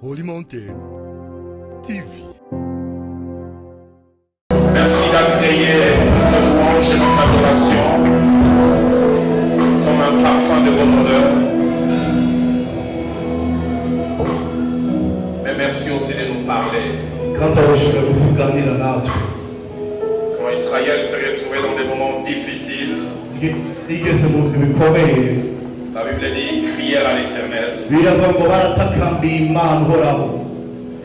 Holy Mountain TV. Merci d'accueillir notre louange et notre adoration comme un parfum de bonne odeur. Mais merci aussi de nous parler. Quand Israël s'est retrouvé dans des moments difficiles, la Bible dit crièrent à l'Éternel.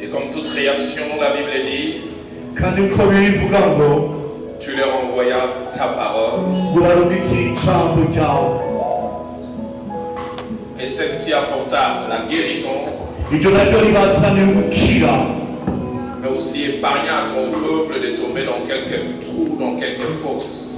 Et comme toute réaction, la Bible dit tu leur envoyas ta parole. Et celle-ci apporta la guérison, mais aussi épargna à ton peuple de tomber dans quelques trous, dans quelques fosses.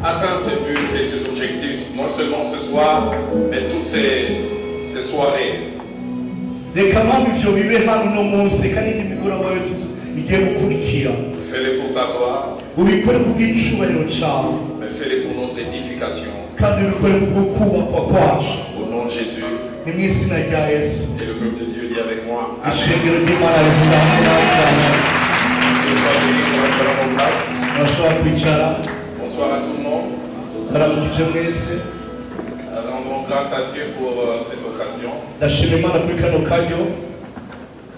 Atteins ces buts et ces objectifs, non seulement ce soir, mais toutes ces soirées. Fais-les pour ta gloire, mais fais-les pour notre édification. Au nom de Jésus. Et le peuple de Dieu dit avec moi Amen. Bonsoir à tout le monde. Rendons grâce à Dieu pour cette occasion.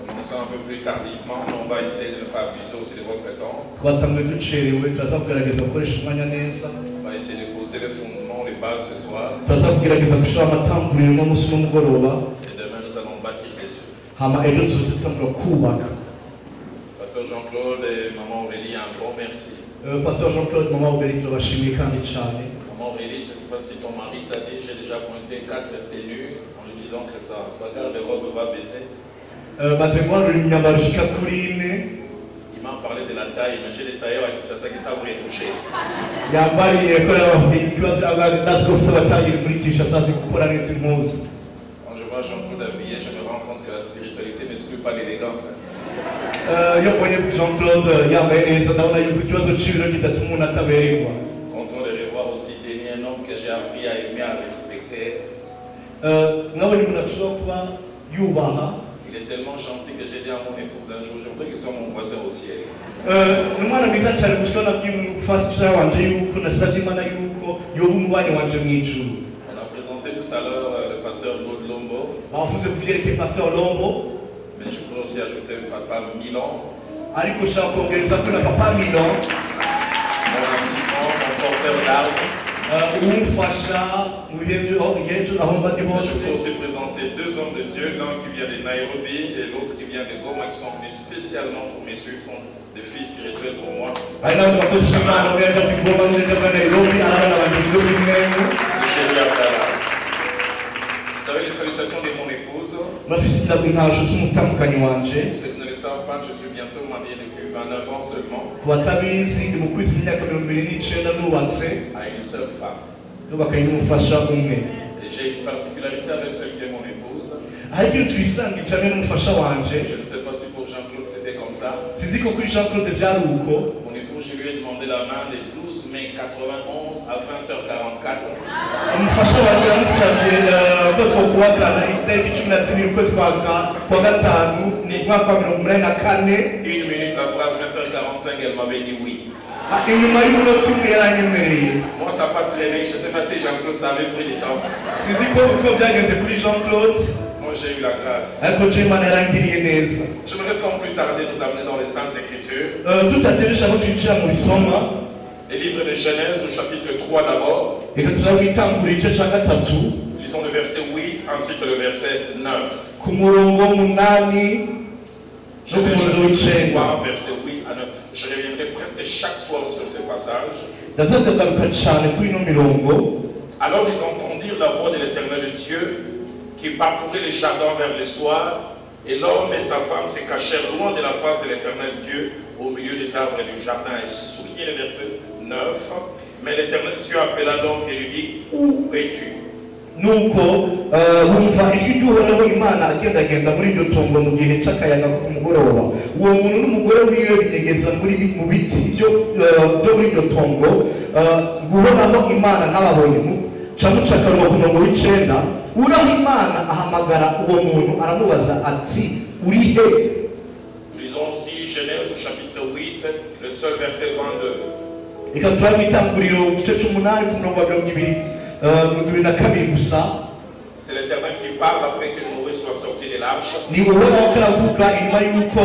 Commençons un peu plus tardivement, mais on va essayer de ne pas abuser aussi de votre temps. On va essayer de poser les fondements, les bases ce soir. Et demain nous allons bâtir dessus. Pasteur Jean-Claude et Maman Aurélie, un grand merci. Pasteur Jean-Claude, Maman Aurélie, Maman Aurélie, je ne sais pas si ton mari t'a dit, j'ai déjà pointé 4 tenues en lui disant que sa garde-robe va baisser. Il m'a parlé de la taille, mais j'ai des tailleurs à Kinshasa qui savent retoucher. Quand je vois Jean-Claude habillé, je me rends compte que la spiritualité n'exclut pas l'élégance. Content de revoir aussi Denis, un homme que j'ai appris à aimer, à respecter. Il est tellement gentil que j'ai dit à mon épouse un jour, je voudrais qu'il soit mon voisin au ciel. On a présenté tout à l'heure le pasteur Claude Lombo. Mais je pourrais aussi ajouter le papa Milan. Mon assistant, mon porteur d'armes. Je peux aussi présenter 2 hommes de Dieu, l'un qui vient de Nairobi et l'autre qui vient de Goma, qui sont venus spécialement pour me suivre, sont des filles spirituelles pour moi. Vous savez les salutations de mon épouse. Ceux qui ne le savent pas, je suis bientôt marié depuis 29 ans seulement à une seule femme. Et j'ai une particularité avec celle qui est mon épouse. Je ne sais pas si pour Jean-Claude c'était comme ça. Mon épouse, je lui ai demandé la main le 12 mai 91 à 20h44. Une minute après, à 20h45, elle m'avait dit oui. Moi, ça n'a pas traîné. Je ne sais pas si Jean-Claude savait pris du temps. Moi, j'ai eu la grâce. J'aimerais sans plus tarder nous amener dans les Saintes Écritures. Les livres de Genèse, au chapitre 3 d'abord. Lisons le verset 8 ainsi que le verset 9. Genèse 3, verset 8 à 9. Je reviendrai presque chaque soir sur ce passage. Alors ils entendirent la voix de l'Éternel Dieu qui parcourait les jardins vers le soir, et l'homme et sa femme se cachèrent loin de la face de l'Éternel Dieu au milieu des arbres du jardin. Et soulignez le verset 9. Mais l'Éternel Dieu appela l'homme et lui dit, où es-tu? nuko bumva ijwi ry'uhoraho Imana agendagenda muri iryo tongo mu gihe cy'akayaga ko ku mugoroba. Uwo muntu n'umugore wiwe binyegeza mu biti byo muri iryo tongo, guhoraho Imana ntababonye. camucakarwa ku murongo w'icenda uraho Imana ahamagara uwo muntu aramubaza ati uri he. Nous lisons aussi Genèse au chapitre 8, le seul verset 22. Reka turabe itanguriro igice c'umunani ku murongo wa mirongo ibiri na kabiri gusa. C'est l'Éternel qui parle après que Noé soit sorti de l'arche. Ni Uhoraho aravuga inyuma y'uko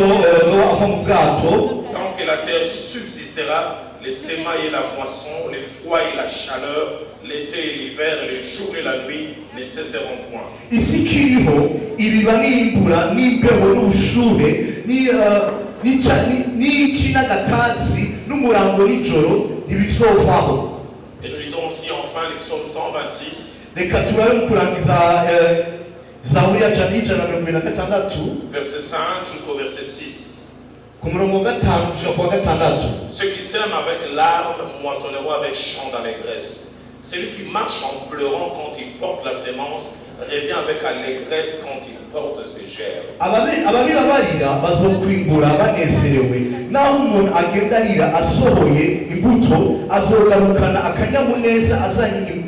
Nowa ava mu bwato. Tant que la terre subsistera, les semailles et la moisson, les froids et la chaleur, l'été et l'hiver, les jours et la nuit ne cesseront point. Isi kiriho ibiba n'imbura n'imbeho n'ubushuhe n'ici n'agatasi n'umurango n'ijoro ntibizovaho. Et nous lisons aussi enfin le psaume 126. Reka turabe mu kurangiza Zaburi ya ijana na mirongo ibiri na gatandatu verset 5 jusqu'au verset 6. ku murongo wa gatanu gushika ku wa gatandatu. Ceux qui sèment avec larmes moissonneront avec chant d'allégresse. Celui qui marche en pleurant quand il porte la sémence revient avec allégresse quand il porte ses gerbes. Ababira barira bazokwimbura banezerewe, naho umuntu agenda arira asohoye imbuto azogarukana akanyamuneza azanye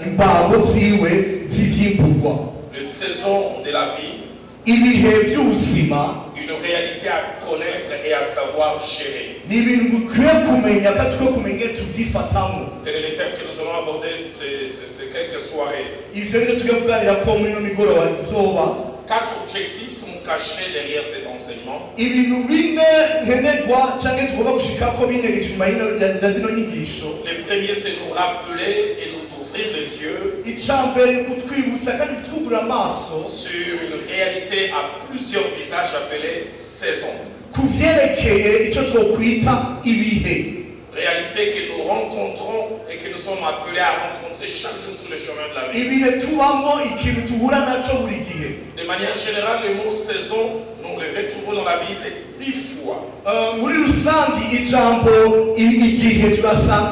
imbago ziwe z'ivyimburwa. Les saisons de la vie, ibihe vy'ubuzima, une réalité à connaître et à savoir gérer. ni ibintu dukwiye kumenya kandi twe kumenya tuvyifatamo. Tel est le thème que nous allons aborder ces quelques soirées. Ivyo rero tugiye kuganira ko muri ino migoroba izoba. 4 objectifs sont cachés derrière cet enseignement. Ibintu bine nkenerwa canke tugomba gushikako binyegeje inyuma ya zino nyigisho. Le premier, c'est nous rappeler et nous ouvrir les yeux Icambere kutwibutsa kandi kutwugura amaso sur une réalité à plusieurs visages appelée saison. kuvyerekeye ico twokwita ibihe. Réalité que nous rencontrons et que nous sommes appelés à rencontrer chaque jour sur le chemin de la vie. Ibihe tubamo ikintu tuhura naco buri gihe. De manière générale, le mot saison, nous le retrouvons dans la Bible 10 fois. Muri rusangi ijambo igihe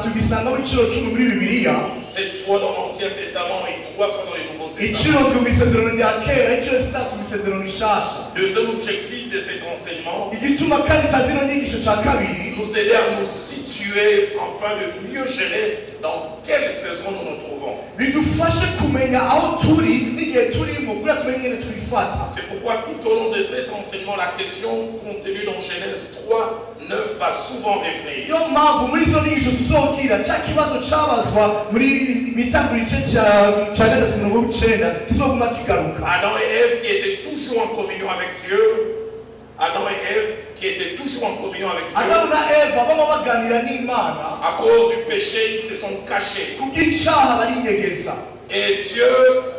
tubisanga muri ciro 10 muri Bibiliya. 7 fois dans l'Ancien Testament et 3 fois dans le Nouveau Testament. Iciro cy'isezerano rya kera, iciro cy'isezerano cy'isezerano rishasha. Deuxième objectif de cet enseignement, Igituma kandi cyazino nyigisho ca kabiri nous aider à nous situer afin de mieux gérer dans quelle saison nous nous trouvons. bidufashe kumenya aho turi n'igihe turimo kugira tumenye ingene twifata. C'est pourquoi tout au long de cet enseignement, la question contenue dans Genèse 3, 9 va souvent revenir. Yo mpamvu muri izo nyigisho tuzogira cya kibazo cabazwa muri mitanguro igice ca gatatu mirongo icenda kizoguma kigaruka. Adam et Ève qui étaient toujours en communion avec Dieu, Adam et Ève qui étaient toujours en communion avec Dieu, Adamu na Eva baba baganira n'Imana à cause du péché, ils se sont cachés. kubw'icaha barinyegeza. Et Dieu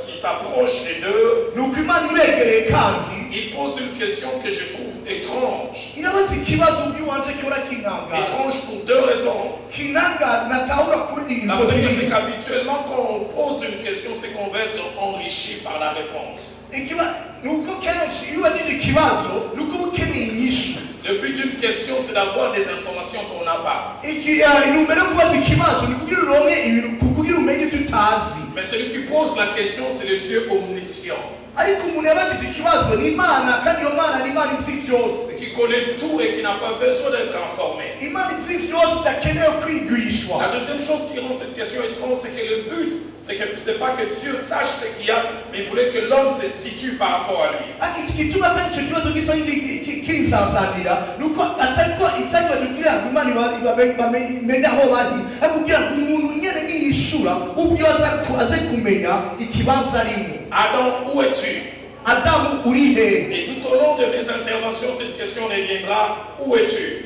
qui s'approche d'eux, Nuko Imana ibegereye kandi il pose une question que je trouve étrange. irabaza ikibazo bw'iwanje kihora kintangaza. Étrange pour 2 raisons. Kintangaza natahura kuri La première, c'est qu'habituellement, quand on pose une question, c'est qu'on va être enrichi par la réponse. nuko kenshi iyo ubajije ikibazo nuko uba ukeneye inyishu. Le but d'une question, c'est d'avoir des informations qu'on n'a pas. Intumbero yo kubaza ikibazo ni kugira uronke ibintu kugira umenye ivyo utazi. Mais celui qui pose la question, c'est le Dieu omniscient, Ariko umuntu yabajije ikibazo ni Imana kandi iyo Mana ni Imana izi vyose. qui connaît tout et qui n'a pas besoin d'être informé. Imana izi vyose idakenewe kwigishwa. La deuxième chose qui rend cette question étrange, c'est que le but, c'est pas que Dieu sache ce qu'il y a, mais il voulait que l'homme se situe par rapport à lui. Ariko igituma kandi ico kibazo gisa kinsansanira nuko atariko icyakibazo kugira ngo Imana bamenye aho bari ariko kugira ngo umuntu nyene niyishura ubwo aze kumenya ikibanza arimo. Adam, où es-tu? Adamu uri he? Et tout au long de mes interventions, cette question reviendra, où es-tu?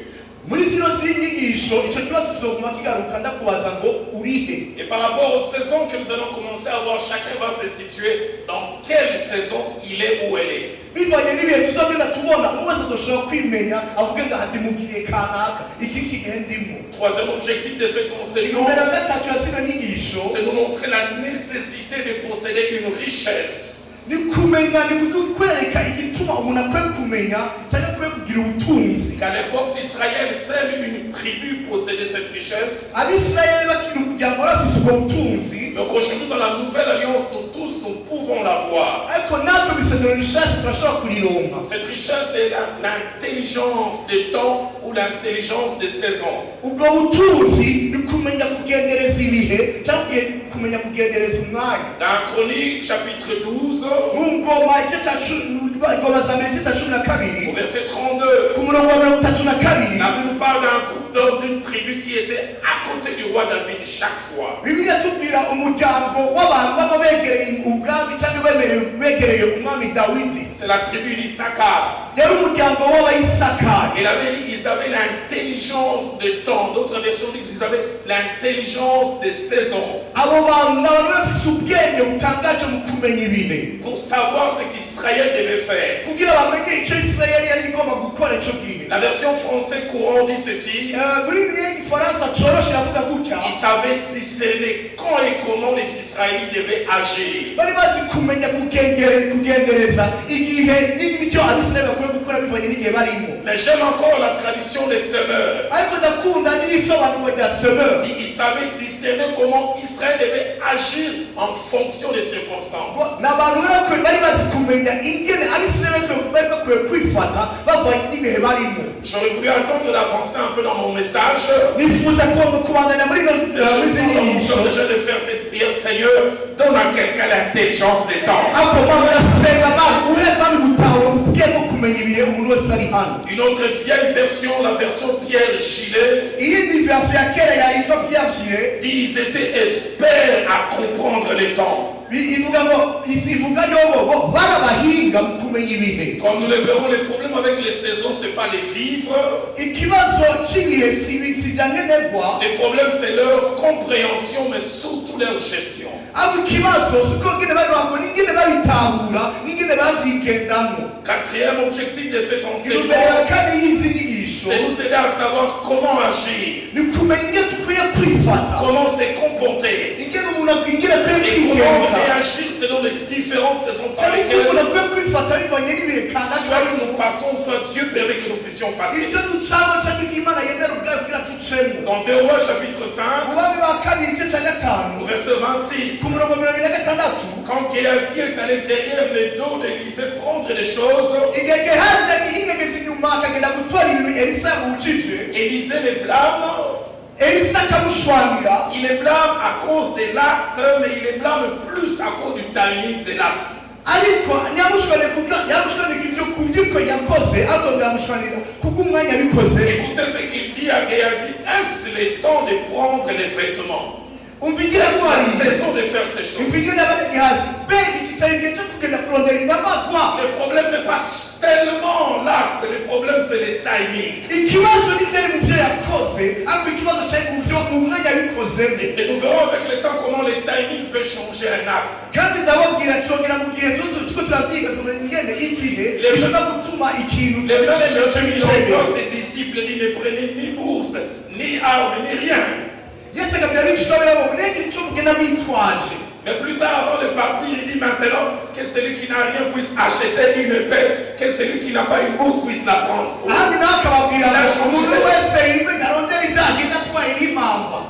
Muri zino z'inyigisho ico kibazo kizoguma kigaruka ndakubaza ngo uri he? Et par rapport aux saisons que nous allons commencer à voir, chacun va se situer dans quelle saison il est ou elle est. Bivanye n'ibihe tuzogenda tubona umwe wese azoshobora kwimenya avuge ngo ndi mu gihe kanaka iki gihe ndimo. Troisième objectif de cet enseignement, Numero gatatu ya zino nyigisho c'est nous montrer la nécessité de posséder une richesse. ni kumenya ni kukwereka igituma umuntu akwiye kumenya cyangwa akwiye kugira ubutunzi. Qu'à l'époque d'Israël, seule une tribu possédait cette richesse. Abisirayeli bakiri umuryango bafise ubwo butunzi. Donc aujourd'hui, dans la nouvelle alliance, nous tous, nous pouvons l'avoir. Ariko natwe mu isezerano rishasha turashobora kurironka. Cette richesse est l'intelligence des temps ou l'intelligence des saisons. Ubwo butunzi ni kumenya kugendereza ibihe cyangwa kumenya kugendereza umwanya. Dans Chronique chapitre 12, Mu ngoma igice cya ingoma za mbere igice cya 12 au verset 32, ku murongo wa 32 la Bible nous parle d'un groupe d'hommes d'une tribu qui était à côté du roi David chaque fois. Bibiliya tubwira umuryango w'abantu baba begereye ubwami cyangwa begereye umwami Dawidi. C'est la tribu d'Issachar. Yari umuryango w'Abayisakari. Ils avaient l'intelligence des temps. D'autres versions disent qu'ils avaient l'intelligence des saisons. Abo bantu n'abantu bafite ubwenge butangaje mu kumenya ibihe. Pour savoir ce qu'Israël devait faire. Kugira bamenye icyo Isirayeli yari igomba gukora icyo gihe. La version française courant dit ceci. Muri Bibiliya y'igifaransa cyoroshye iravuga gutya. Ils savaient discerner quand et comment les Israélites devaient agir. Bari bazi kumenya kugendereza igihe n'ibyo Abisirayeli bakwiye gukora bivanye n'igihe barimo. Mais j'aime encore la traduction des semeurs. Ariko ndakunda n'ibisobanuro bya semeur. Ils savaient discerner comment Israël devait agir en fonction des circonstances. N'abantu bari bazi kumenya ingene Abisirayeli bari bakwiye kwifata bavanye n'ibihe barimo. J'aurais voulu attendre d'avancer un peu dans mon message. Nifuza kubandanya muri Je sens déjà de faire cette prière. Seigneur, donne à quelqu'un l'intelligence des temps. Une autre vieille version, la version Pierre Gilet, dit ils étaient experts à comprendre les temps. Comme nous le verrons, les problèmes avec les saisons, c'est pas les vivre. Les problèmes, c'est leur compréhension, mais surtout leur gestion. Quatrième objectif de cet enseignement, c'est nous aider à savoir comment agir, comment se comporter et comment réagir selon les différentes saisons par lesquelles soit nous passons, soit Dieu permet que nous puissions passer. Dans 2 Rois chapitre 5, au verset 26, quand Géasi est allé derrière le dos d'Élisée prendre des choses, Élisée les blâme. Il les blâme à cause des l'acte, mais il les blâme plus à cause du timing de l'acte. Écoutez ce qu'il dit à Géasi, est-ce le temps de prendre les vêtements? Est-ce la saison de faire ces choses? Le problème n'est pas tellement l'acte, le problème c'est le timing. Et nous verrons avec le temps comment le timing peut changer un acte. Les mêmes Jésus, il envoie ses disciples, il ne prenait ni bourse, ni armes, ni rien. Mais plus tard, avant de partir, il dit maintenant que celui qui n'a rien puisse acheter une épée, que celui qui n'a pas une bourse puisse la prendre. Il a changé.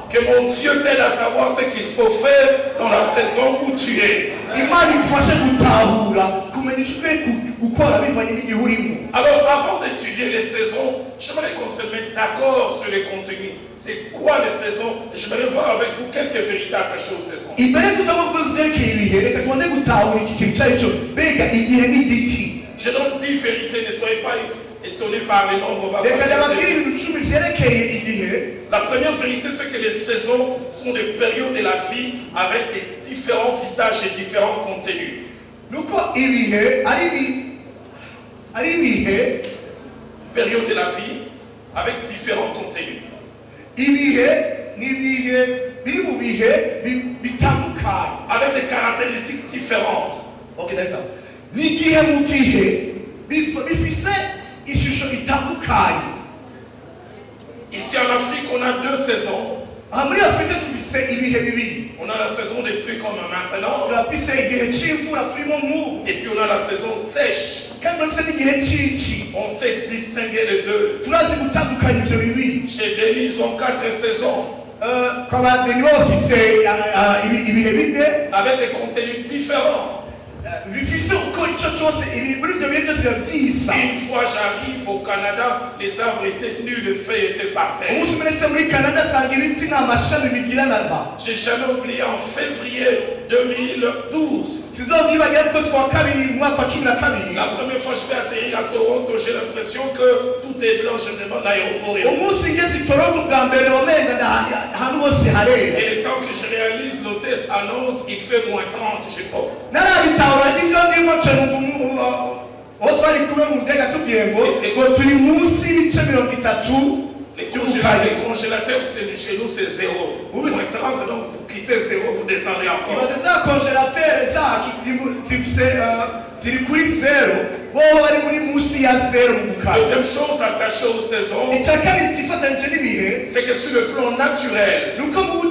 Que mon Dieu t'aide à savoir ce qu'il faut faire dans la saison où tu es. Alors, avant d'étudier les saisons, j'aimerais qu'on se mette d'accord sur les contenus. C'est quoi les saisons? J'aimerais voir avec vous quelques vérités attachées aux saisons. Je donne 10 vérités, ne soyez pas étonnés par les nombres. On va passer. La première vérité, c'est que les saisons sont des périodes de la vie avec des différents visages et différents contenus. Période de la vie avec différents contenus. Avec des caractéristiques différentes. Ici en Afrique, on a 2 saisons. On a la saison des pluies comme maintenant. Et puis on a la saison sèche. On sait distinguer les deux. Chez Denis, ils ont 4 saisons. Avec des contenus différents. bifise uko ico cyose ibi muri ivyo bihe byose byisa. Une fois j'arrive au Canada, les arbres étaient nus, les feuilles étaient par terre. Umunsi menetse muri Canada sanga ibiti n'amashami bigira narba. J'ai jamais oublié en février 2012. Sizovyibagira ko kwa kabiri mwaka 12. La première fois que je vais atterrir à Toronto, j'ai l'impression que tout est blanc, je me demande l'aéroport. Umunsi ngeze Toronto bwa mbere wamenga ahantu hose harera. Et le temps que je réalise, l'hôtesse annonce qu'il fait moins 30, j'ai pas. Narabitahura n'ivyo ndimo cyane aho twari kumwe mu ndege atubwiye ngo turi munsi y'ibice 30. Les congélateurs, chez nous, c'est 0. Vous moins 30, donc vous quittez 0, vous descendez encore. Za congélateurs zacu ziri kuri 0. Bo bari muri munsi ya 0 mu kazi. Deuxième chose attachée aux saisons, c'est que sur le plan naturel, nous n'avons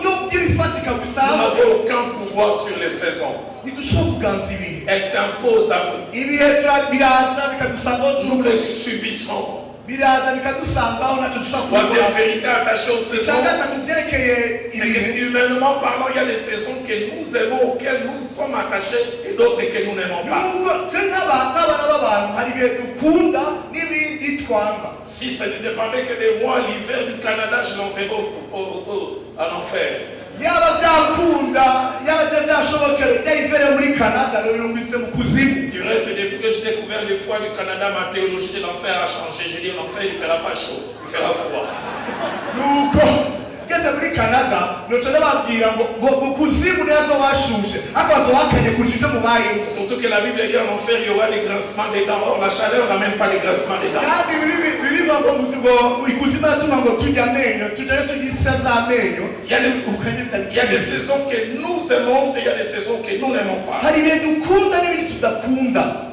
aucun pouvoir sur les saisons. Elles s'imposent à nous. Nous les subissons. Troisième vérité attachée aux saisons, c'est que humainement parlant, il y a des saisons que nous aimons, auxquelles nous sommes attachés, et d'autres que nous n'aimons pas. Si ça ne dépendait que de moi, l'hiver du Canada, je l'enverrai en enfer. Du reste, depuis que j'ai découvert les fois du Canada, ma théologie de l'enfer a changé. J'ai dit l'enfer, il ne fera pas chaud, il fera froid. Ngeze muri Canada noca nababwira ngo kuzimu nazo washushe akazo wakanye kujize mu bayo. Surtout que la Bible dit en enfer il y aura des grincements des dents. Or la chaleur n'amène pas des grincements des dents. Il y a des saisons que nous aimons et il y a des saisons que nous n'aimons pas.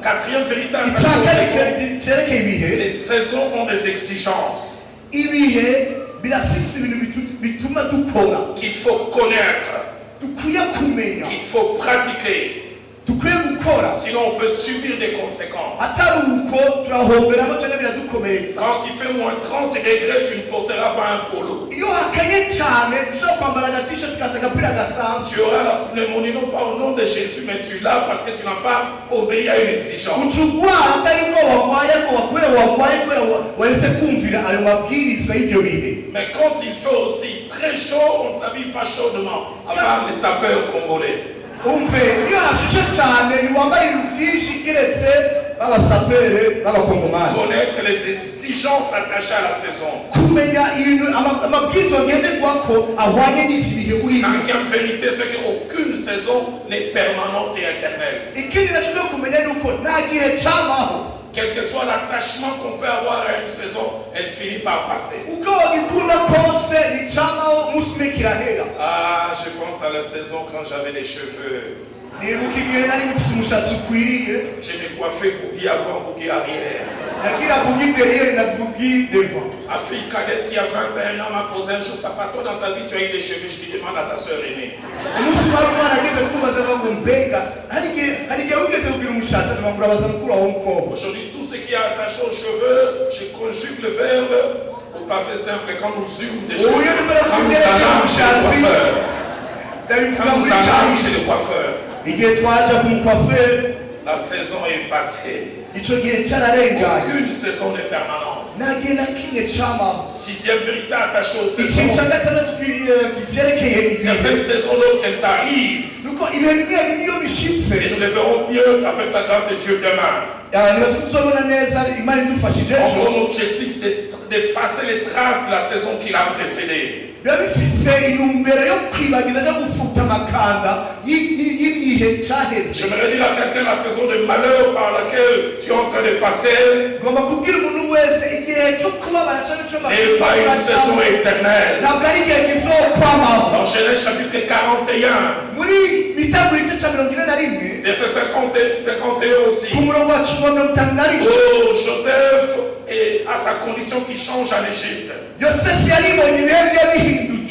Quatrième vérité, les saisons ont des exigences qu'il faut connaître, qu'il faut pratiquer. Sinon on peut subir des conséquences. Quand il fait moins 30 degrés, tu ne porteras pas un polo. Tu auras la pneumonie non pas au nom de Jésus, mais tu l'as parce que tu n'as pas obéi à une exigence. Mais quand il fait aussi très chaud, on ne s'habille pas chaudement, à part les sapeurs congolais. Connaître les exigences attachées à la saison. Cinquième vérité, c'est qu'aucune saison n'est permanente et éternelle. Quel que soit l'attachement qu'on peut avoir à une saison, elle finit par passer. Ah, je pense à la saison quand j'avais des cheveux. Je me coiffais bougie avant, bougie arrière. Ma fille cadette qui a 21 ans m'a posé un jour: papa, toi dans ta vie tu as eu des cheveux. Je lui demande à ta soeur aînée. Aujourd'hui, tout ce qui est attaché aux cheveux, je conjugue le verbe au passé simple quand nous eûmes des cheveux. Quand nous allons chez le coiffeur. Quand nous allons chez le coiffeur. La saison est passée. Aucune saison n'est permanente. Sixième vérité attachée aux saisons. Certaines saisons, lorsqu'elles arrivent, et nous les verrons mieux avec la grâce de Dieu demain. Mon objectif d'effacer les traces de la saison qui l'a précédée. J'aimerais dire à quelqu'un la saison de malheur par laquelle tu es en train de passer n'est pas une saison éternelle. Dans Genèse chapitre 41, verset 51 aussi. Oh, Joseph a sa condition qui change en Égypte.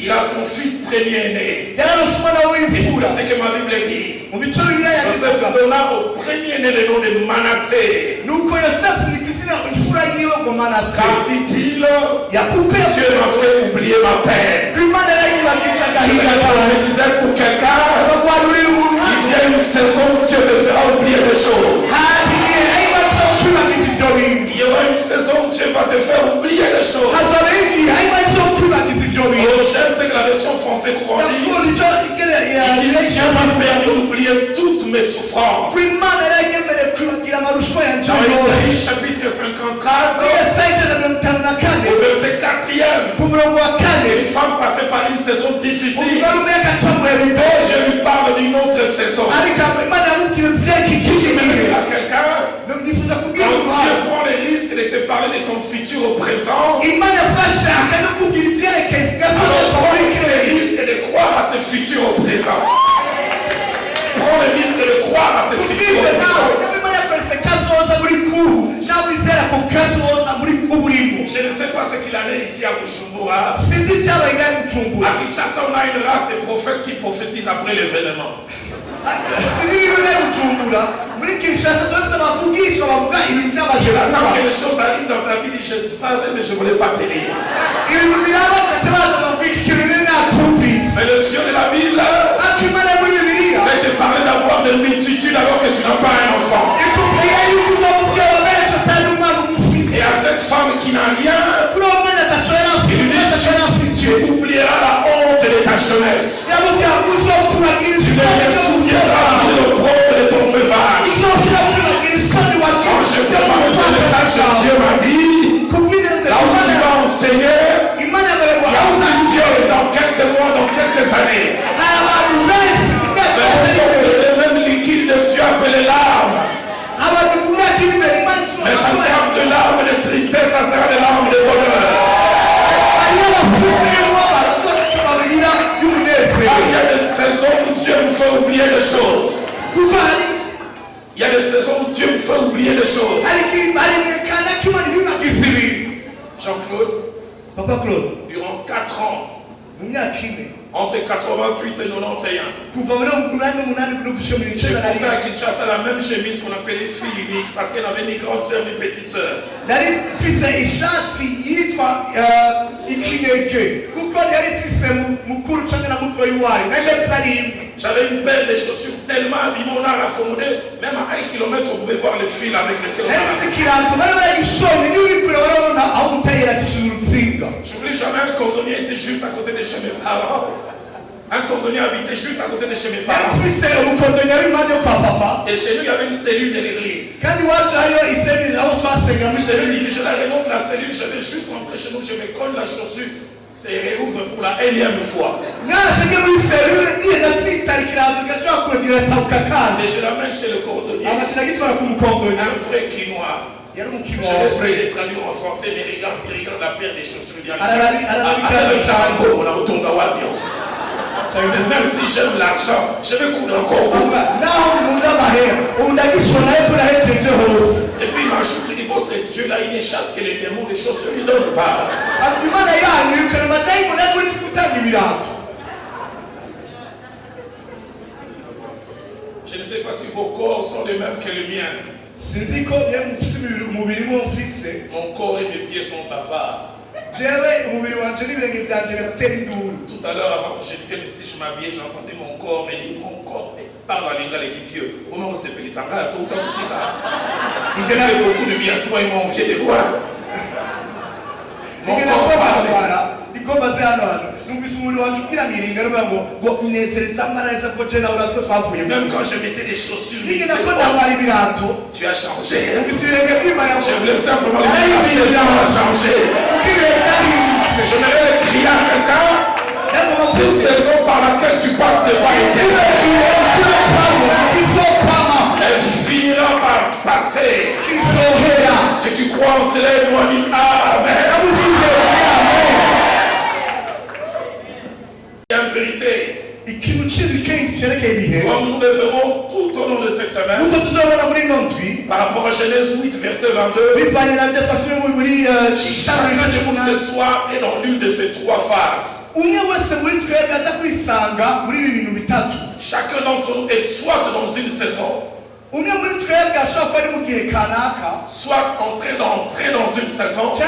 Il a son fils premier-né. Écoutez ce que ma Bible dit. Joseph donna au premier-né le nom de Manassé. Car dit-il, Dieu m'a fait oublier ma peine. Je vais prophétiser pour quelqu'un. Il vient une saison où Dieu te fera oublier choses. hatigiye ayimaze kutubagiza ivyo bintu Il y aura une saison où Dieu va te faire oublier les choses. hazoba igihe ayimaze kutubagiza ivyo bintu Oh, j'aime ce que la version française courant dit. ndakunda ico Il dit, Dieu m'a permis d'oublier toutes mes souffrances. imana yarayemereye kwibagira amarushwa yanje Dans yose Isaïe chapitre 54, Yesaya ijana na mirongo itanu na kane au verset 4e, ku murongo wa kane une femme passait par une saison difficile. umugore umwe yagacamuye bigoye Dieu lui parle d'une autre saison. ariko imana yamubwira vyeki Je vais kigiye dire à quelqu'un, nifuza kubwira quand Dieu umuntu prend les risques de te parler de ton futur au présent, imana yafashaka no kubwira ivyerekeye alors prends les risques de croire à ce futur au présent. Prends le risque de croire à ce futur au kubwire nawe présent. niba imana yakorese kazoza muri kubu nawe wizera ko kazoza muri kubu urimo Je ne sais pas ce qu'il en est ici à Bujumbura. sinzi icyabaye ngahe gucumbura À Kinshasa, on a une race de prophètes qui prophétisent après l'événement. sinzi ibintu ngahe gucumbura muri kinshasa twese bavugishwa bavuga ibintu byamaze Ils attendent kuba que les choses arrivent dans ta vie. Ils disent, je savais, mais je ne voulais pas te dire. ibintu biraba batabaza bavuga iki kintu rero natumvise Mais le Dieu de la Bible ariko imana muri bibiliya va te parler d'avoir des multitudes alors que tu n'as pas un enfant. ikubwira yuko uzomuvyara benshi atari umwana umufise Et à cette femme qui n'a rien, kuri uwo mwana ataco yari afite ataco yari afite tu oublieras la honte de ta jeunesse. yamubwira ko uzokuragira Tu te souviendras de l'opprobre de ton veuvage. uzokira kuragira isoni Quand je préparais ce message, Dieu m'a dit, là où tu vas enseigner, imana il y a plusieurs dans quelques mois, dans quelques années. abantu benshi C'est en sorte que le même liquide de Dieu appelé larmes. abantu mu myaka iri imbere imana Mais ça sera de larmes de tristesse, ça sera des larmes de bonheur. hariyo abafise umubabaro uzotubabarira y'umunezero Il y a des saisons où Dieu nous fait oublier des choses. kuko hari Il y a des saisons où Dieu nous fait oublier des choses. hari kana kimana ibibagiza ibintu Jean-Claude, papa claude durant 4 ans, mu myaka ine entre 88 et 91, kuva muri umunani n'umunani no gushira mirongo j'ai icenda na porté à rimwe Kinshasa la même chemise qu'on appelait fille unique parce qu'elle avait ni grande sœur ni petite sœur. nari mfise ishati yitwa ikinege kuko yari mfise mukuru canke na mutoyi wayo naje mfise imwe J'avais une paire de chaussures tellement abîmées, on a raccommodé, même à 1 kilomètre, on pouvait voir les fils avec lesquels on a nari raccommodé. mfise ikirato bari baragishonye niyo urikure barabona aho umutayeri acishije urutsinga J'oublie jamais, un cordonnier était juste à côté de chez mes parents. Un cordonnier habitait juste à côté de chez mes nari parents. mfise umukondonyi w'imana yo kwa papa Et chez nous, il y avait une cellule de l'église. kandi iwacu hariyo iseni aho twasengera muri Je devais serivisi diriger la réunion de la cellule, je vais juste rentrer chez nous, je me colle la chaussure, c'est réouvre pour la énième fois. naje ngiye muri serivisi ndiye ndatsitara ikirato gashobora kugira tabuka kandi Et je l'amène chez le cordonnier, agakina gitwara ku mukondonyi un vrai quinois. yari umukino Je vais wawe essayer de traduire en français, mais regarde la paire des chaussures. Il y a Arabi- on a retourné à Wabion. Même si j'aime l'argent, je vais coudre encore beaucoup. naho nkunda amahera ubu ndagishona ariko nahejeje hose Et puis il m'ajoute, il dit, votre Dieu là, il ne chasse que les démons, les chaussures, il ne donne pas. imana yanyu yirukana amadayimoni ariko nisi gutanga ibirato Je ne sais pas si vos corps sont les mêmes que les miens. sinzi ko yari mufise umubiri umwe mfise Mon corps et mes pieds sont bavards. jewe umubiri wanje n'ibirenge vyanje biratera induru Tout à l'heure, avant que je vienne ici, je m'habillais, j'entendais mon corps, mais dit, mon corps, parle à l'ingale et dit, vieux, au moment où c'est fait, ça va, tout le temps aussi là. Il me fait beaucoup de bien, toi et mon vieux de quoi? Mon igenda corps kuba parle. barabara igomba se hano hantu numvise umubiri wanje ubwira miringa ruvuga ngo inezereza amarareza ko je nawe urazi ko twavuye Même quand je mettais des chaussures, il igenda disait, ko oh, ndambara ibirato tu as changé. numvise ibirenge by'imana Je voulais simplement lui dire, la saison a changé. kuko ibihe byahindutse Je vais crier à quelqu'un, c'est une saison par laquelle tu passes de pas éternel. Elle finira par passer. Si tu crois en cela, moi dis Amen. Il y a une vérité. Comme nous le verrons tout au long de cette semaine, par rapport à Genèse 8, verset 22, chacun de nous ce soir est dans l'une de ces 3 phases. Chacun d'entre nous est soit dans une saison, soit entrer dans une saison, soit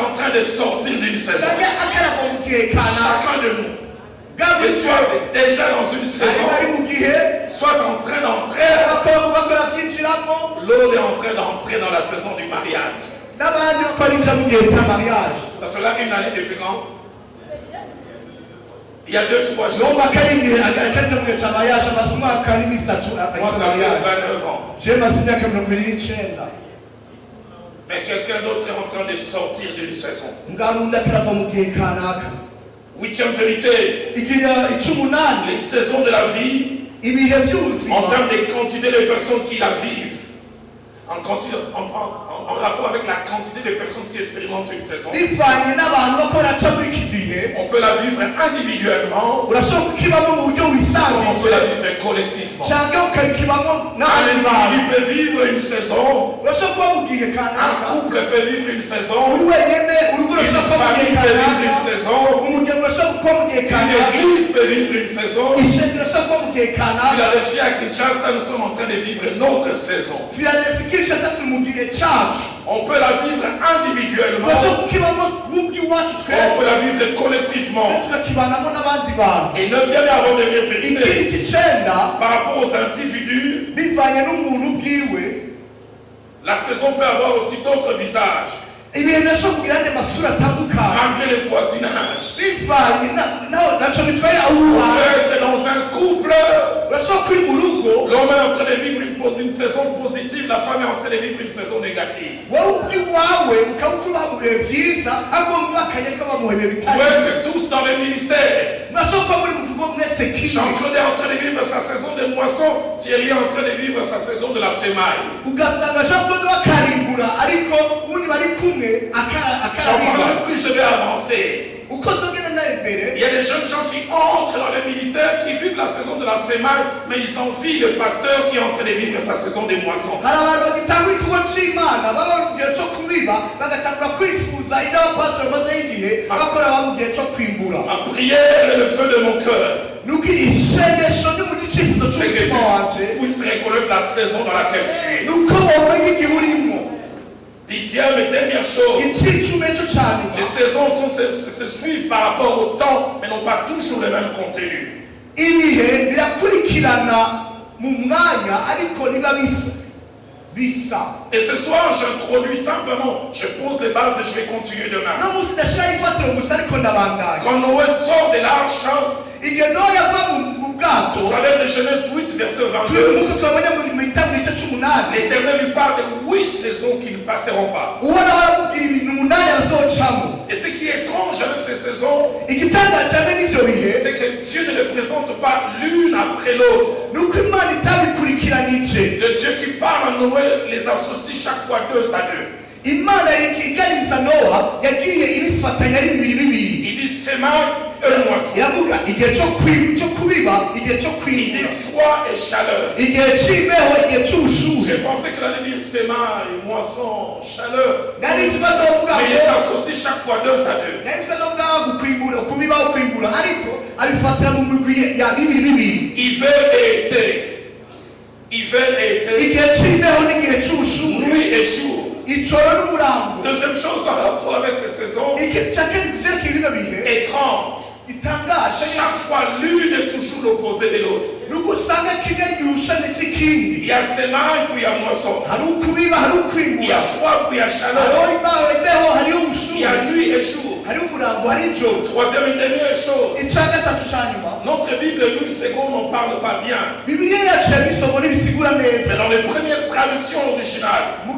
en train de sortir d'une saison. Chacun de nous et soit déjà dans une saison, soit en train d'entrer, l'autre est en train d'entrer dans la saison du mariage. Ça fera une année depuis quand? Il y a 2-3 jours. Moi, ça fait 29 ans. Mais quelqu'un d'autre est en train de sortir d'une saison. 8e vérité. Les saisons de la vie, en termes de quantité de personnes qui la vivent, en rapport avec la quantité de personnes qui expérimentent une saison, on peut la vivre individuellement, on peut la vivre collectivement. Un individu peut vivre une saison, un couple peut vivre une saison, une famille peut vivre une saison, une église peut vivre une saison. Philadelphie à Kinshasa, nous sommes en train de vivre une autre saison. On peut la vivre individuellement, on peut la vivre collectivement. Et 9e et avant-dernière vérité, par rapport aux individus, la saison peut avoir aussi d'autres visages. Malgré le voisinage, on peut être dans un couple, l'homme est en train de vivre une saison positive, la femme est en train de vivre une saison négative. On peut être tous dans le ministère. Jean-Claude est en train de vivre sa saison de moisson, Thierry est en train de vivre sa saison de la semaille. J'en parlerai plus, je vais avancer. Il y a des jeunes gens qui entrent dans le ministère, qui vivent la saison de la semaille, mais ils envient le pasteur qui est en train de vivre sa saison de moisson. Ma prière et le feu de mon cœur, c'est que tu puisses reconnaître la saison dans laquelle tu es. 10e et dernière chose, les saisons se suivent par rapport au temps, mais n'ont pas toujours le même contenu. Et ce soir, j'introduis simplement, je pose les bases et je vais continuer demain. Quand Noé sort de l'arche, au travers de Genèse 8, verset 22, l'Éternel lui parle de 8 saisons qui ne passeront pas. Et ce qui est étrange avec ces saisons, c'est que Dieu ne les présente pas l'une après l'autre. Le Dieu qui parle à Noé les associe chaque fois 2 à 2. Il dit semaille et moisson. Il dit froid et chaleur. J'ai pensé qu'il allait dire semaille, moisson, chaleur. Mais il les associe chaque fois 2 à 2. Hiver et été. Hiver et été. Nuit et jour. Deuxième chose en rapport avec ces saisons, étrange. Chaque fois, l'une est toujours l'opposé de l'autre. Il y a semaille, puis il y a moisson. Il y a froid, puis il y a chaleur. Il y a nuit et jour. Troisième et dernière chose, notre Bible, Louis II, n'en parle pas bien. Mais dans les premières traductions originales, on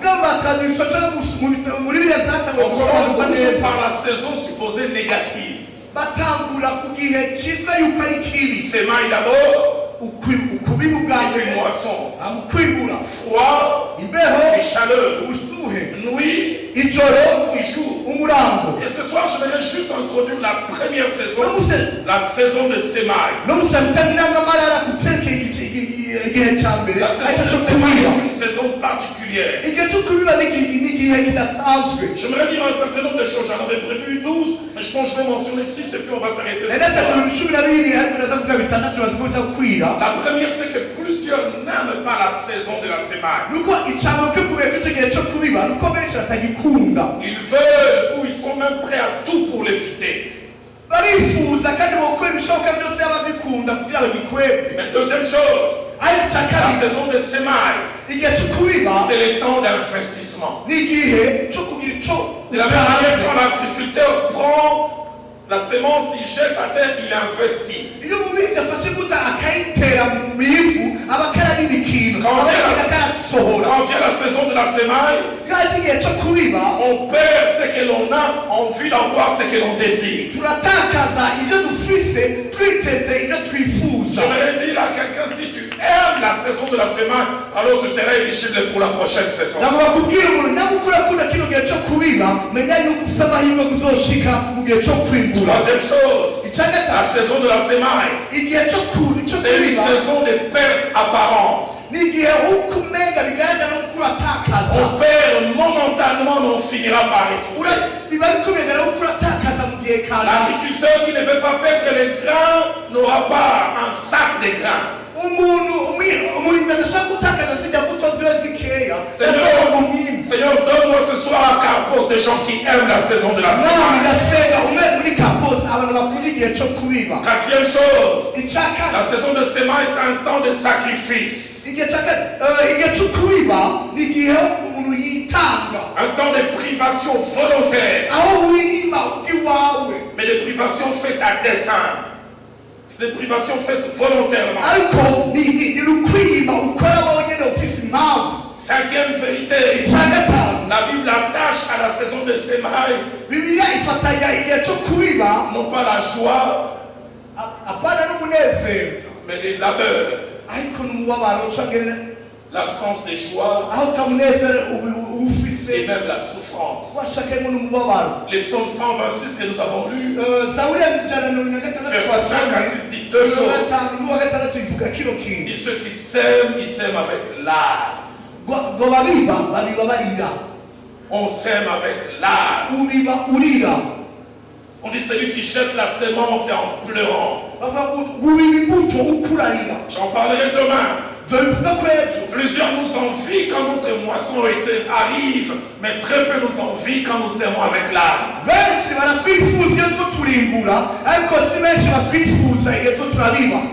commence toujours par la saison supposée négative. Semaille d'abord, et puis moisson, froid, et chaleur, nuit, puis jour. Et ce soir, je vais juste introduire la première saison, la saison de semaille. La saison de semaille est une saison particulière. J'aimerais dire un certain nombre de choses. J'en avais prévu 12, mais je pense que je vais mentionner 6 et puis on va s'arrêter. La première, c'est que plusieurs n'aiment pas la saison de la semaille. Ils veulent ou ils sont même prêts à tout pour l'éviter. barifuza kandi bokora ibishoboka byose ababikunda kugira ngo bikwebe. Mais deuxième chose, la saison de semailles, c'est le temps d'investissement. De la même manière, quand l'agriculteur prend la semence, il jette à terre, il investit. Quand vient la saison de la semaille, on perd ce que l'on a envie d'avoir, ce que l'on désire. J'aimerais dire à quelqu'un, si tu aimes la saison de la semaille, alors tu seras éligible pour la prochaine saison. Troisième chose, la saison de la semaille, c'est une saison de perte apparente. On perd momentanément, mais on finira par retrouver. L'agriculteur qui ne veut pas perdre les grains n'aura pas un sac de grains. Seigneur, donne-moi ce soir un carpos de gens qui aiment la saison de la semaine. Quatrième chose, la saison de semaine, c'est un temps de sacrifice. Un temps de privation volontaire. Mais de privation faite à dessein. Des privations faites volontairement. Cinquième vérité, la Bible attache à la saison de semailles non pas la joie, mais les labeurs. L'absence de joie et même la souffrance. Les psaumes 126 que nous avons lus, versets 5 à 6 dit deux choses. Et ceux qui s'aiment, ils s'aiment avec l'âme. On s'aime avec l'âme. On dit celui qui jette la semence est en pleurant. J'en parlerai demain. Plusieurs nous envient quand notre moisson arrive, mais très peu nous envient quand nous aimons avec l'âme.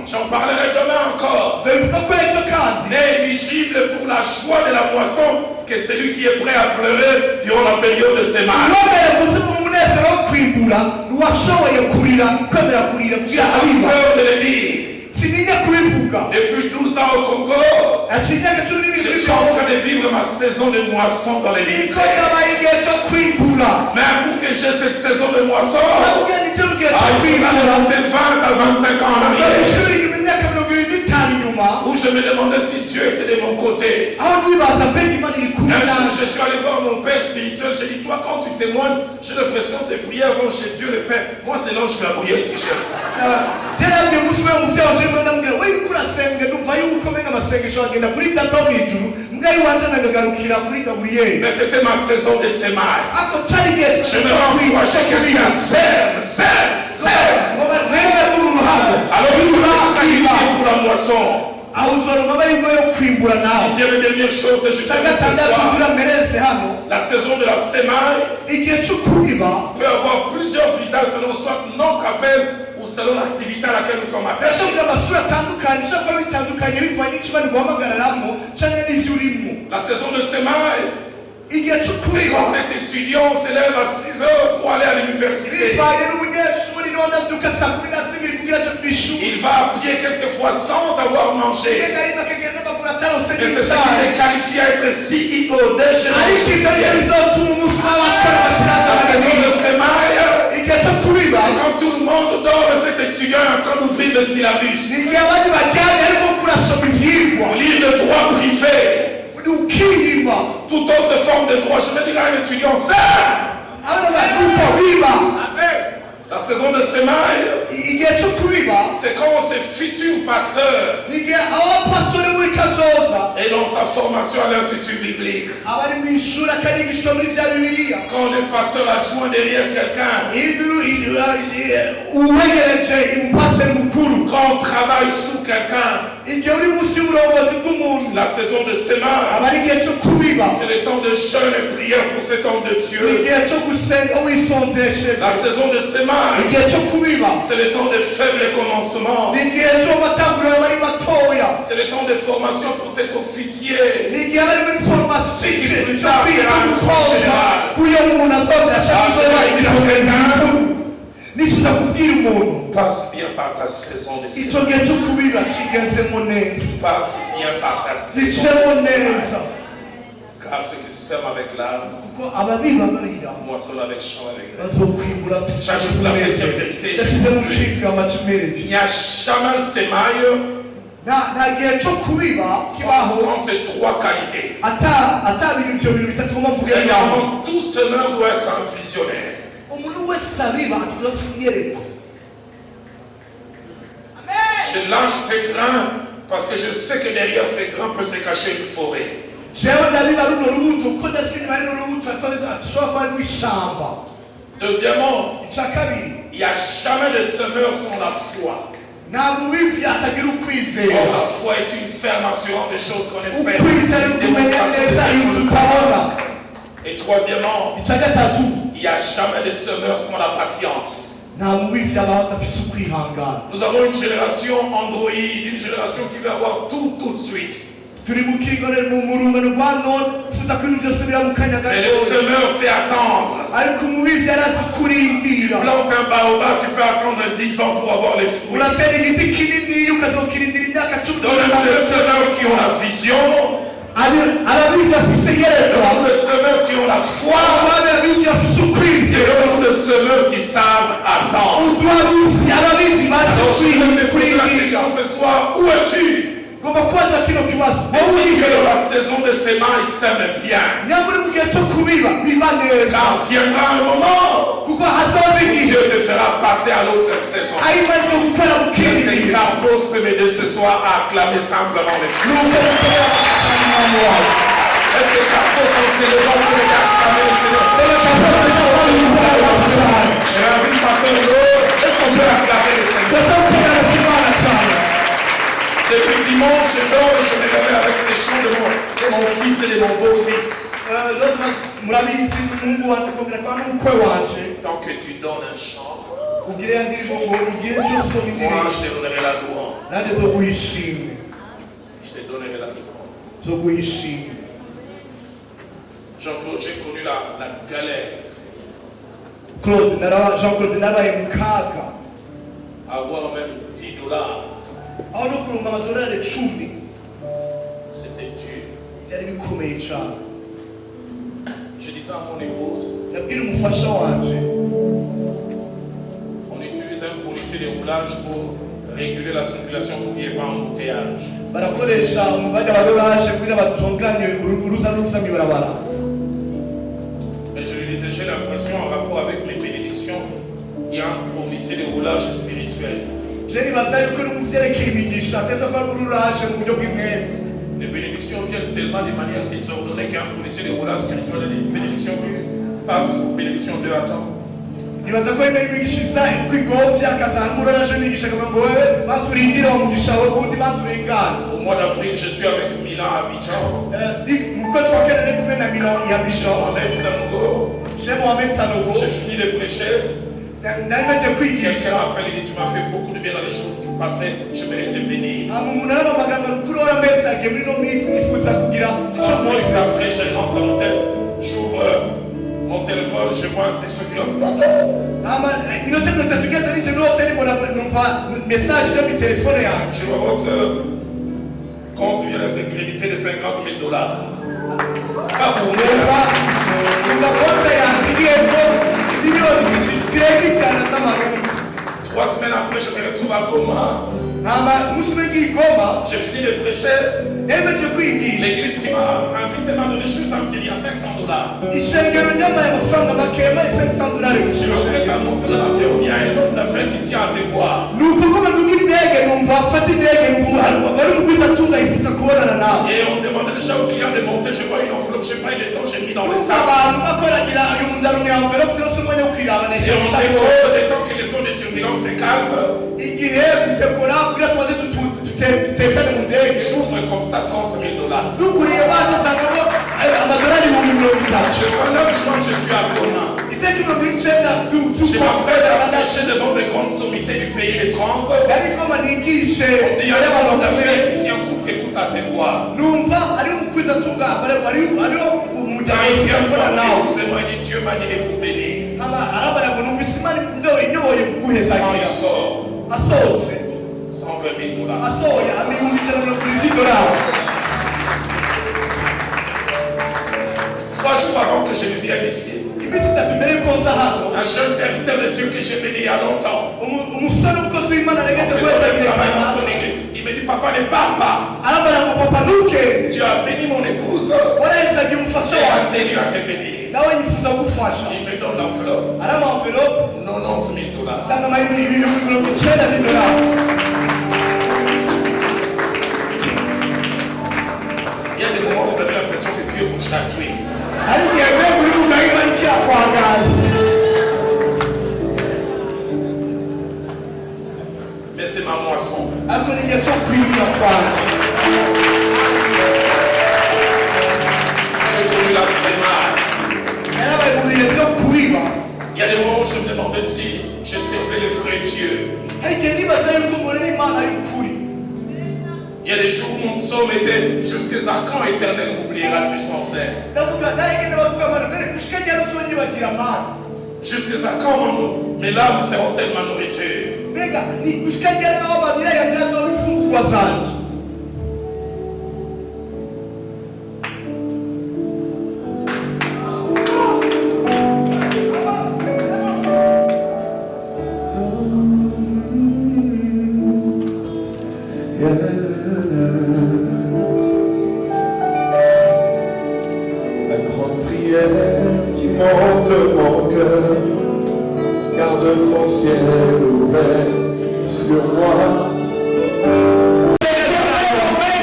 J'en parlerai demain encore. N'est éligible pour la joie de la moisson que celui qui est prêt à pleurer durant la période de semaine. J'ai peur de le dire. Depuis 12 ans au Congo, je suis en train de vivre ma saison de moisson dans les ministères. Mais pour que j'ai cette saison de moisson, il faut remonter 20 à 25 ans en arrière. Où je me demandais si Dieu était de mon côté. Un jour, je suis allé voir mon père spirituel. J'ai dit, toi, quand tu témoignes, j'ai l'impression que tes prières vont chez Dieu le Père. Moi, c'est l'ange Gabriel qui gère ça. Mais c'était ma saison de semailles. Je me rends à quelqu'un, sème. Alors, il va qualifier pour la moisson. Sixième et dernière chose, c'est juste la saison de la semaille peut avoir plusieurs visages selon soit notre appel ou selon l'activité à laquelle nous sommes attachés. La saison de semaine, c'est quand cet étudiant se lève à 6 heures pour aller à l'université. Il va à pied quelquefois sans avoir mangé. Et c'est ce qui est qualifié à être CEO des générations. La saison de semaine, c'est quand tout le monde dort et cet étudiant est en train d'ouvrir le syllabus. Lire le droit privé. Toute autre forme de droit, je vais dire à un étudiant, ça. La saison de semaine, igihe cyo kubiba c'est quand ces futurs pasteurs igihe abapasitori muri kazoza et dans sa formation à l'Institut biblique, abari mu ishuri akarigishwa muri za bibiliya quand le pasteur adjoint derrière quelqu'un, uwegereje umupasiteri mukuru quand on travaille sous quelqu'un, igihe uri munsi y'uburongozi bw'umuntu la saison de sémence, aba ari igihe cyo kubiba c'est le temps de jeûne et prière pour cet homme de Dieu. igihe cyo gusenga wisonzesheje La saison de sémence, igihe cyo kubiba c'est le temps de faible commencement. igihe cyo matanguriro bari batoya C'est le temps de formation pour cet officier. igihe bari muri formation Qui cyo plus tard kwiga sera un gutoza général. kuyo umuntu azoza ashaka kuba nishyiza kubwira umuntu Passe bien par ta saison de sémence. icyo gihe cyo kubiba kigezemo neza Passe bien par ta saison de zicemo sémence. neza Car ceux qui sèment avec l'âme, kuko ababiba barira moissonnent avec chant avec la. bazokwimbura J'ajoute la septième vérité. yashyize mu kigama cy'imerezi Il n'y a jamais de sémaille nta gihe cyo kubiba kibaho sans ces trois qualités. ata ibintu ibyo bintu bitatu ngomba mvuge yawe Premièrement, tout semeur doit être un visionnaire. umuntu wese abiba atuza yerekwa Je lâche ces grains parce que je sais que derrière ces grains peut se cacher une forêt. jewe ndabiba runo rubuto kuko ndaziko inyuma y'runo rubuto ashobora kuba ari rw'ishyamba Deuxièmement, icya kabiri il n'y a jamais de semeur sans la foi. nta mubivi atagira Or, ukwizera la foi est une ferme assurance des choses qu'on espère. ukwizera Une ni ukumenya démonstration de neza ce ibintu qu'on ne tutabona voit pas. Et troisièmement, icya gatatu il n'y a jamais de semeur sans la patience. nta mubivi abaho adafise ukwihangana Nous avons une génération Android, une génération qui veut avoir tout de suite. turi mu kigorero mu rungano rwa none tuza ko ibintu byose bira mu kanya Mais le gatoya semeur, c'est attendre. ariko umubizi yarazi kurindira Plante un baobab, tu peux attendre 10 ans pour avoir les fruits. uratera igiti kinini ukazokirindira imyaka cumi Donne-nous les semeurs qui ont la vision. ababizi afise yerekwa Donne-nous les semeurs qui ont la foi. ababizi afise Et ukwizera donne-nous les semeurs qui savent attendre. ababizi Alors je vais te poser la kurindira question ce soir, où es-tu? ngomba kubaza kino kibazo Et si tu es dans la saison de sémence, sème bien. nyamara mu gihe cyo kubiba biba neza Car viendra un moment kuko hazoza où igihe Dieu te fera passer à l'autre saison. aho imana yo gukora mu kindi Est-ce que gihe Carpos peut m'aider ce soir à acclamer simplement l'Esprit? nuko gukora umwami wawe Est-ce que Carpos en s'élevant peut m'aider à acclamer le Seigneur? J'ai envie de pasteur Hugo. Est-ce qu'on peut acclamer le Seigneur? Depuis dimanche, je dors et je me réveille avec ces chants de mon fils et de mon beau-fils. murabizi umuhungu wanjye kongera kwa n'umukwe wanje Tant que tu donnes un chant, ubwire ya ndirimbo ngo igihe cyose uko moi bindirimbo je te donnerai la louange. nanjye zo guhishimwe Je te donnerai la louange. zo guhishimwe Jean-Claude, j'ai connu la galère Jean Claude narabaye mu kaga à avoir même $10. aho no kurunga amadolari 10 C'était dur. byari bikomeye cyane Je disais à mon épouse, nabwira umufasha wanje on utilise un policier de roulage pour réguler la circulation pour qu'il n'y ait pas embouteillage. barakoresha umubare wa roraje kugira batunganye uruza n'uruza mw'ibarabara Mais je lui disais, j'ai l'impression en rapport avec mes bénédictions, il y a un policier de roulage spirituel. je nibaza yuko no mu vyerekeye imigisha ateza ko ari ururaje mu buryo bw'imwemwe Les bénédictions viennent tellement de manière désordonnée qu'un policier de roulage spirituel, les bénédictions passent, bénédiction 2 à temps. nibaza ko imwe imigisha iza kwigomvya akazana ururaje imigisha akavuga ngo wewe maze urindire wa mugisha wawe ubundi maze urengane Au mois d'avril, je suis avec Milan à Abidjan. mu kwezi kwa kane ndi kumwe na Milan ya Abidjan Mohamed Sanogo, Sheikh Mohamed Sanogo j'ai fini de prêcher. nari maze kwigisha Quelqu'un m'a appelé et dit, tu m'as fait beaucoup de bien dans les jours qui passaient, je vais te bénir. umuntu arabaga kuri ora mezi agiye muri no minsi nifuza kugira icyo Moi, mwoza après, j'ai rentré en tête, j'ouvre mon téléphone, je vois un texte qui dit, minota mirongo itatu igeze ninjye muri hoteli mbona numva mesaje yo mu telefone yanjye je vois votre compte vient d'être crédité de $50,000. Pas pour numva moi. konti yanjye igiyemo miliyoni zirenga ijana z'amarundi 3 semaines après, je me retrouve à Goma. J'ai fini de prêcher. L'église qui m'a invité m'a donné juste un petit lien, $500. Je me suis prêt à montrer l'avion. Il y a un homme d'affaires qui tient à te voir. Et on demandait déjà au client de monter. Je vois une enveloppe, je sais pas, il est temps, j'ai mis dans le sac. Et on découvre des temps que les zones de turbulence se calment. J'ouvre comme ça $30 000. Le 29 juin, je suis à Goma. Je m'apprête à prêcher devant des grandes sommités du pays, les 30. Il y a un homme d'affaires qui tient couple qui écoute à tes voix. Quand il vient voir nous, c'est moi, Dieu m'a dit de vous bénir. Quand il sort, $120 000. 3 jours avant que je ne vienne ici, un jeune serviteur de Dieu que j'ai béni il y a longtemps, il me dit, papa, ne parle pas. Tu as béni mon épouse. J'ai tenu à te bénir. Il me donne l'enveloppe. $90 000. Il y a des moments où vous avez l'impression que Dieu vous chatouille. Mais c'est ma moisson. J'ai connu la sémale. Il y a des moments où je me demandais si je servais le vrai Dieu. Il y a des jours où mon psaume était jusqu'à quand éternel m'oublieras-tu sans cesse. Jusqu'à quand mes larmes seront-elles ma nourriture. La grande prière qui monte mon cœur, garde ton ciel ouvert sur moi.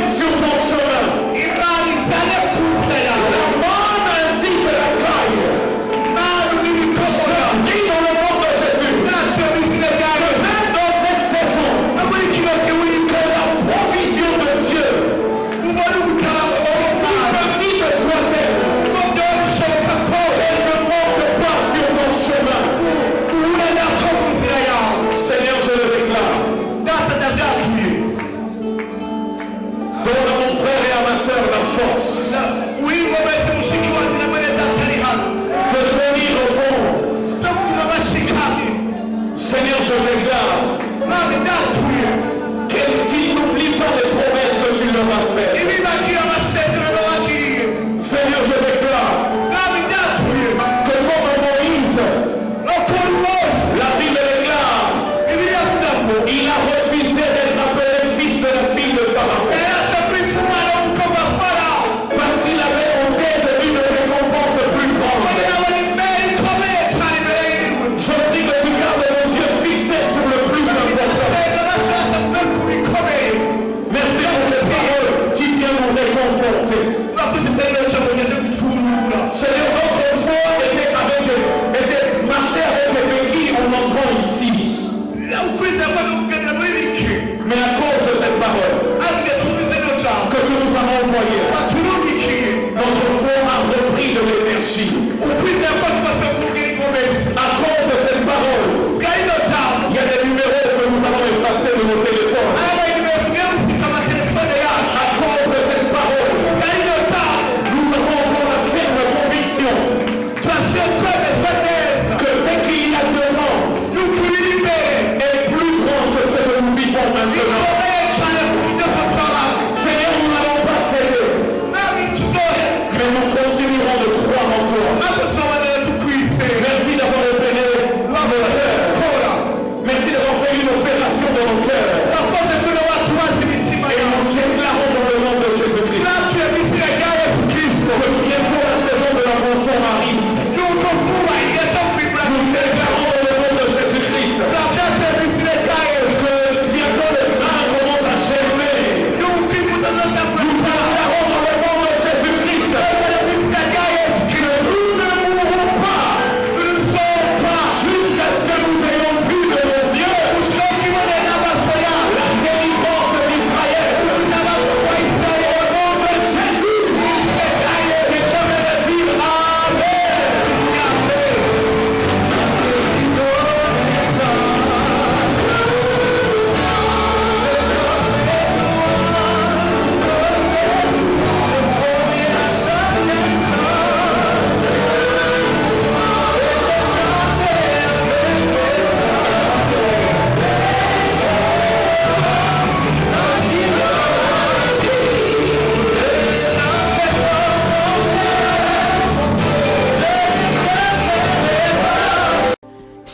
Sur ton chemin, la manne ainsi que la caille. Dis dans le nom de Jésus, que même dans cette saison, que la provision de Dieu, petite soit-elle, qu'elle ne manque pas sur ton chemin. Seigneur, je le déclare.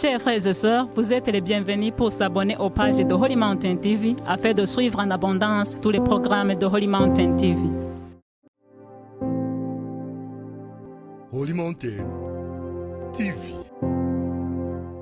Chers frères et sœurs, vous êtes les bienvenus pour s'abonner aux pages de Holy Mountain TV afin de suivre en abondance tous les programmes de Holy Mountain TV. Holy Mountain TV.